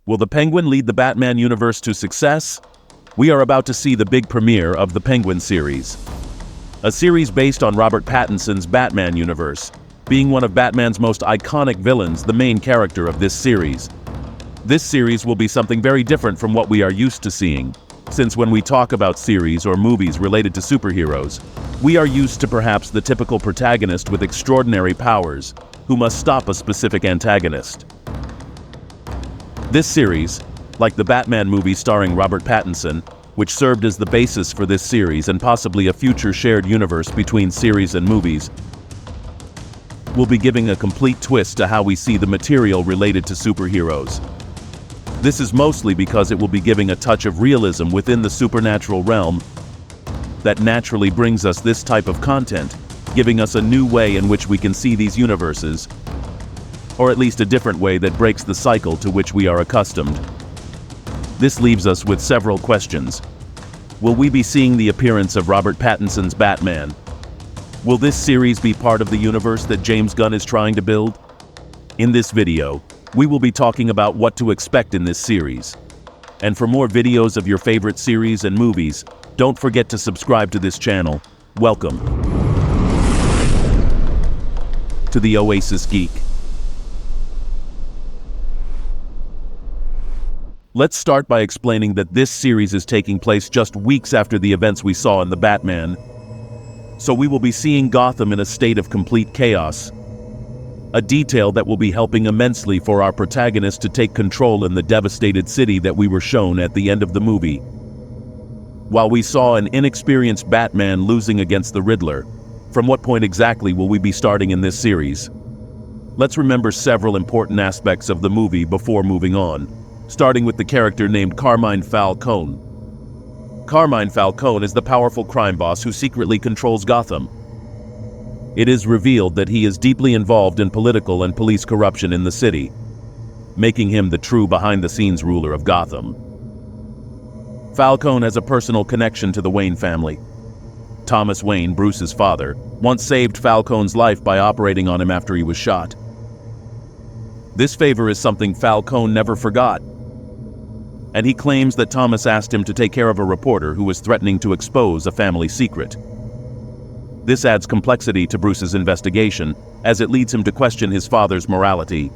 Will the Penguin lead the Batman universe to success? We are about to see the big premiere of the Penguin series. A series based on Robert Pattinson's Batman universe, being one of Batman's most iconic villains, the main character of this series. This series will be something very different from what we are used to seeing, since when we talk about series or movies related to superheroes, we are used to perhaps the typical protagonist with extraordinary powers, who must stop a specific antagonist. This series, like the Batman movie starring Robert Pattinson, which served as the basis for this series and possibly a future shared universe between series and movies, will be giving a complete twist to how we see the material related to superheroes. This is mostly because it will be giving a touch of realism within the supernatural realm that naturally brings us this type of content, giving us a new way in which we can see these universes, or at least a different way that breaks the cycle to which we are accustomed. This leaves us with several questions. Will we be seeing the appearance of Robert Pattinson's Batman? Will this series be part of the universe that James Gunn is trying to build? In this video, we will be talking about what to expect in this series. And for more videos of your favorite series and movies, don't forget to subscribe to this channel. Welcome to the Oasis Geek. Let's start by explaining that this series is taking place just weeks after the events we saw in the Batman. So we will be seeing Gotham in a state of complete chaos. A detail that will be helping immensely for our protagonist to take control in the devastated city that we were shown at the end of the movie. While we saw an inexperienced Batman losing against the Riddler, from what point exactly will we be starting in this series? Let's remember several important aspects of the movie before moving on, starting with the character named Carmine Falcone. Carmine Falcone is the powerful crime boss who secretly controls Gotham. It is revealed that he is deeply involved in political and police corruption in the city, making him the true behind-the-scenes ruler of Gotham. Falcone has a personal connection to the Wayne family. Thomas Wayne, Bruce's father, once saved Falcone's life by operating on him after he was shot. This favor is something Falcone never forgot, and he claims that Thomas asked him to take care of a reporter who was threatening to expose a family secret. This adds complexity to Bruce's investigation, as it leads him to question his father's morality.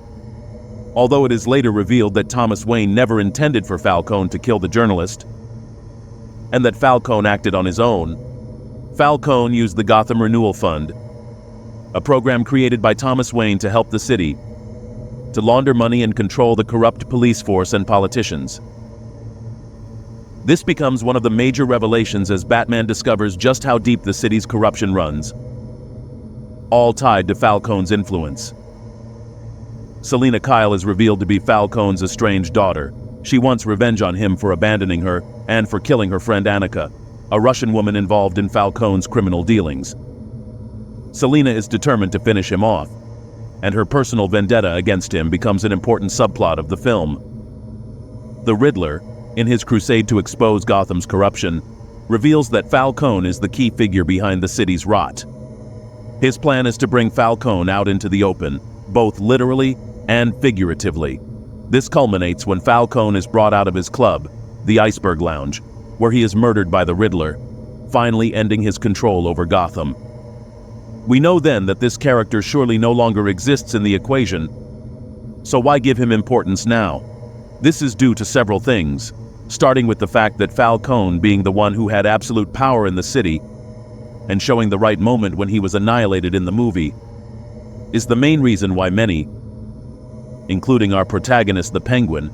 Although it is later revealed that Thomas Wayne never intended for Falcone to kill the journalist, and that Falcone acted on his own, Falcone used the Gotham Renewal Fund, a program created by Thomas Wayne to help the city, to launder money and control the corrupt police force and politicians. This becomes one of the major revelations as Batman discovers just how deep the city's corruption runs, all tied to Falcone's influence. Selina Kyle is revealed to be Falcone's estranged daughter. She wants revenge on him for abandoning her and for killing her friend Annika, a Russian woman involved in Falcone's criminal dealings. Selina is determined to finish him off, and her personal vendetta against him becomes an important subplot of the film. The Riddler, in his crusade to expose Gotham's corruption, reveals that Falcone is the key figure behind the city's rot. His plan is to bring Falcone out into the open, both literally and figuratively. This culminates when Falcone is brought out of his club, the Iceberg Lounge, where he is murdered by the Riddler, finally ending his control over Gotham. We know then that this character surely no longer exists in the equation, so why give him importance now? This is due to several things, starting with the fact that Falcone, being the one who had absolute power in the city, and showing the right moment when he was annihilated in the movie, is the main reason why many, including our protagonist the Penguin,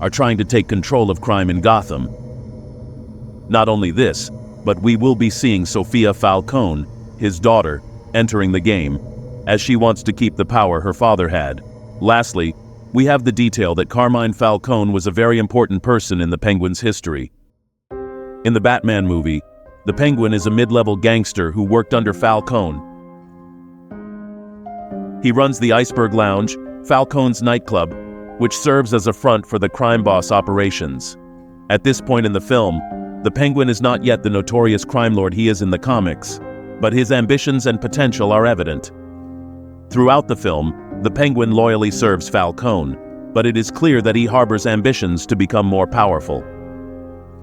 are trying to take control of crime in Gotham. Not only this, but we will be seeing Sophia Falcone, his daughter, entering the game, as she wants to keep the power her father had. Lastly, we have the detail that Carmine Falcone was a very important person in the Penguin's history. In the Batman movie, the Penguin is a mid-level gangster who worked under Falcone. He runs the Iceberg Lounge, Falcone's nightclub, which serves as a front for the crime boss operations. At this point in the film, the Penguin is not yet the notorious crime lord he is in the comics, but his ambitions and potential are evident. Throughout the film, the Penguin loyally serves Falcone, but it is clear that he harbors ambitions to become more powerful.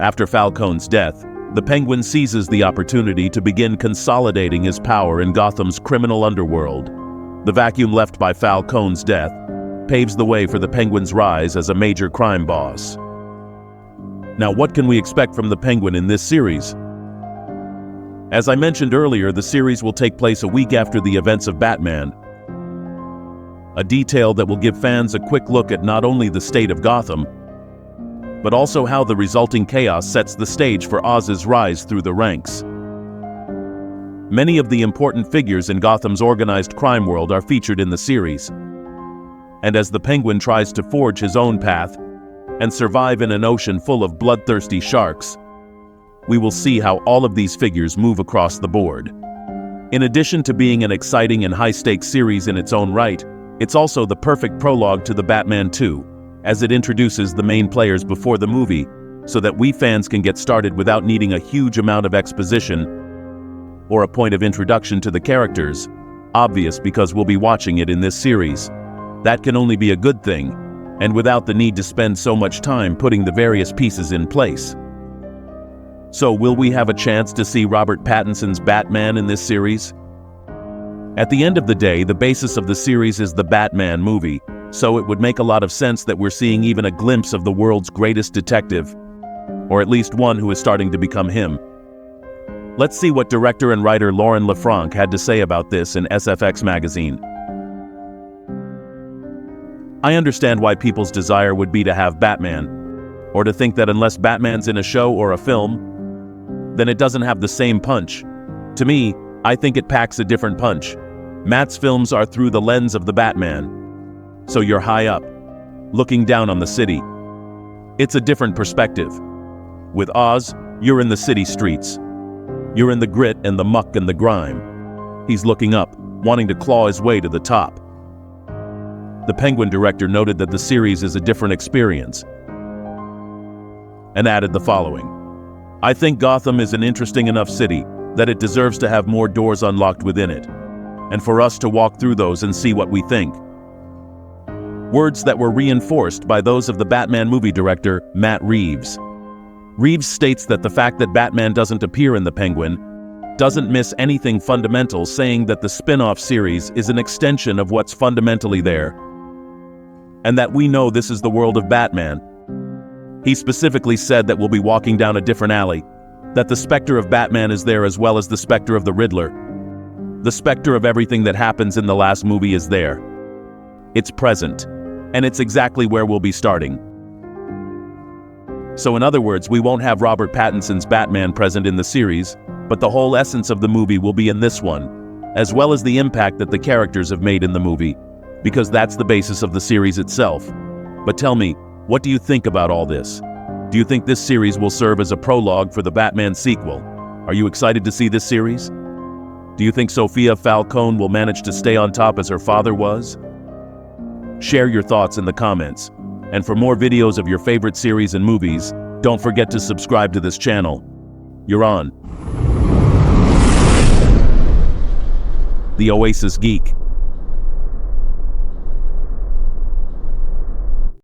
After Falcone's death, the Penguin seizes the opportunity to begin consolidating his power in Gotham's criminal underworld. The vacuum left by Falcone's death paves the way for the Penguin's rise as a major crime boss. Now, what can we expect from the Penguin in this series? As I mentioned earlier, the series will take place a week after the events of Batman, a detail that will give fans a quick look at not only the state of Gotham, but also how the resulting chaos sets the stage for Oz's rise through the ranks. Many of the important figures in Gotham's organized crime world are featured in the series. And as the Penguin tries to forge his own path and survive in an ocean full of bloodthirsty sharks, we will see how all of these figures move across the board. In addition to being an exciting and high-stakes series in its own right, it's also the perfect prologue to the Batman 2, as it introduces the main players before the movie, so that we fans can get started without needing a huge amount of exposition or a point of introduction to the characters, obvious because we'll be watching it in this series. That can only be a good thing, and without the need to spend so much time putting the various pieces in place. So will we have a chance to see Robert Pattinson's Batman in this series? At the end of the day, the basis of the series is the Batman movie, so it would make a lot of sense that we're seeing even a glimpse of the world's greatest detective, or at least one who is starting to become him. Let's see what director and writer Lauren LaFranc had to say about this in SFX magazine. I understand why people's desire would be to have Batman, or to think that unless Batman's in a show or a film, then it doesn't have the same punch. To me, I think it packs a different punch. Matt's films are through the lens of the Batman. So you're high up, looking down on the city. It's a different perspective. With Oz, you're in the city streets. You're in the grit and the muck and the grime. He's looking up, wanting to claw his way to the top. The Penguin director noted that the series is a different experience, and added the following: I think Gotham is an interesting enough city that it deserves to have more doors unlocked within it, and for us to walk through those and see what we think. Words that were reinforced by those of the Batman movie director, Matt Reeves. Reeves states that the fact that Batman doesn't appear in The Penguin doesn't miss anything fundamental, saying that the spin-off series is an extension of what's fundamentally there, and that we know this is the world of Batman. He specifically said that we'll be walking down a different alley, that the specter of Batman is there as well as the specter of the Riddler. The specter of everything that happens in the last movie is there. It's present, and it's exactly where we'll be starting. So in other words, we won't have Robert Pattinson's Batman present in the series, but the whole essence of the movie will be in this one, as well as the impact that the characters have made in the movie, because that's the basis of the series itself. But tell me, what do you think about all this? Do you think this series will serve as a prologue for the Batman sequel? Are you excited to see this series? Do you think Sophia Falcone will manage to stay on top as her father was? Share your thoughts in the comments. And for more videos of your favorite series and movies, don't forget to subscribe to this channel. You're on. The Oasis Geek.